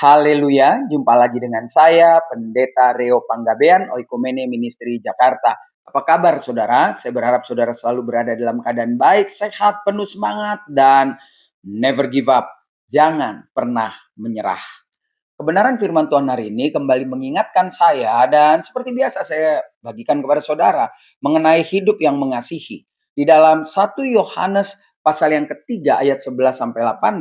Haleluya, jumpa lagi dengan saya, Pendeta Reo Panggabean, Oikumene Ministry Jakarta. Apa kabar saudara? Saya berharap saudara selalu berada dalam keadaan baik, sehat, penuh semangat, dan never give up. Jangan pernah menyerah. Kebenaran firman Tuhan hari ini kembali mengingatkan saya dan seperti biasa saya bagikan kepada saudara mengenai hidup yang mengasihi. Di dalam 1 Yohanes pasal yang ketiga ayat 11 sampai 18,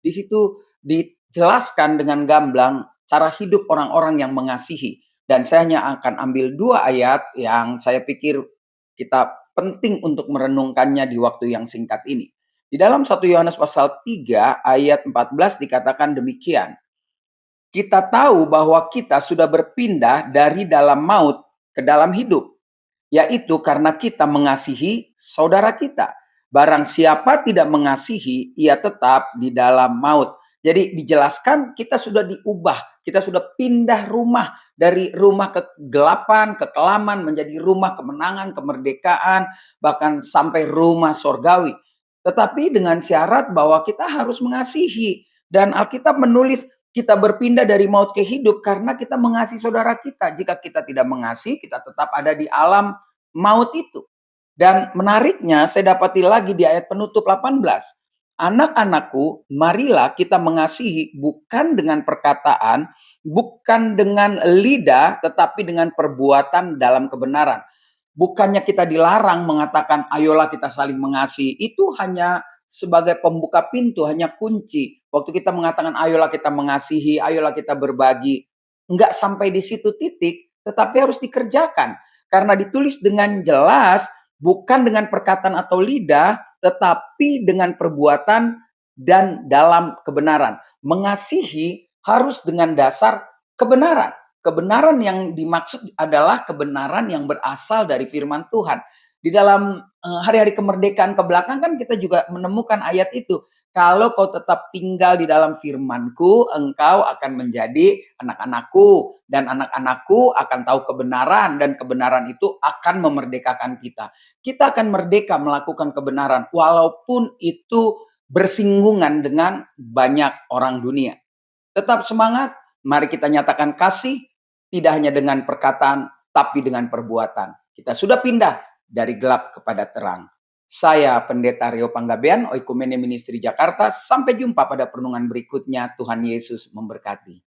di situ dijelaskan dengan gamblang cara hidup orang-orang yang mengasihi. Dan saya hanya akan ambil 2 ayat yang saya pikir kita penting untuk merenungkannya di waktu yang singkat ini. Di dalam 1 Yohanes pasal 3 ayat 14 dikatakan demikian. Kita tahu bahwa kita sudah berpindah dari dalam maut ke dalam hidup, yaitu karena kita mengasihi saudara kita. Barang siapa tidak mengasihi, ia tetap di dalam maut. Jadi dijelaskan kita sudah diubah, kita sudah pindah rumah dari rumah kegelapan, kekelaman menjadi rumah kemenangan, kemerdekaan, bahkan sampai rumah sorgawi. Tetapi dengan syarat bahwa kita harus mengasihi. Dan Alkitab menulis kita berpindah dari maut ke hidup karena kita mengasihi saudara kita. Jika kita tidak mengasihi, kita tetap ada di alam maut itu. Dan menariknya saya dapati lagi di ayat penutup 18. Anak-anakku, marilah kita mengasihi bukan dengan perkataan, bukan dengan lidah, tetapi dengan perbuatan dalam kebenaran. Bukannya kita dilarang mengatakan ayolah kita saling mengasihi. Itu hanya sebagai pembuka pintu, hanya kunci. Waktu kita mengatakan ayolah kita mengasihi, ayolah kita berbagi. Enggak sampai di situ titik, tetapi harus dikerjakan. Karena ditulis dengan jelas, bukan dengan perkataan atau lidah, tetapi dengan perbuatan dan dalam kebenaran. Mengasihi harus dengan dasar kebenaran. Kebenaran yang dimaksud adalah kebenaran yang berasal dari firman Tuhan. Di dalam hari-hari kemerdekaan ke belakang kan kita juga menemukan ayat itu. Kalau kau tetap tinggal di dalam firman-Ku, engkau akan menjadi anak-anakku. Dan anak-anakku akan tahu kebenaran. Dan kebenaran itu akan memerdekakan kita. Kita akan merdeka melakukan kebenaran. Walaupun itu bersinggungan dengan banyak orang dunia. Tetap semangat. Mari kita nyatakan kasih. Tidak hanya dengan perkataan, tapi dengan perbuatan. Kita sudah pindah dari gelap kepada terang. Saya Pendeta Reo Panggabean, Oikumene Ministry Jakarta. Sampai jumpa pada perenungan berikutnya. Tuhan Yesus memberkati.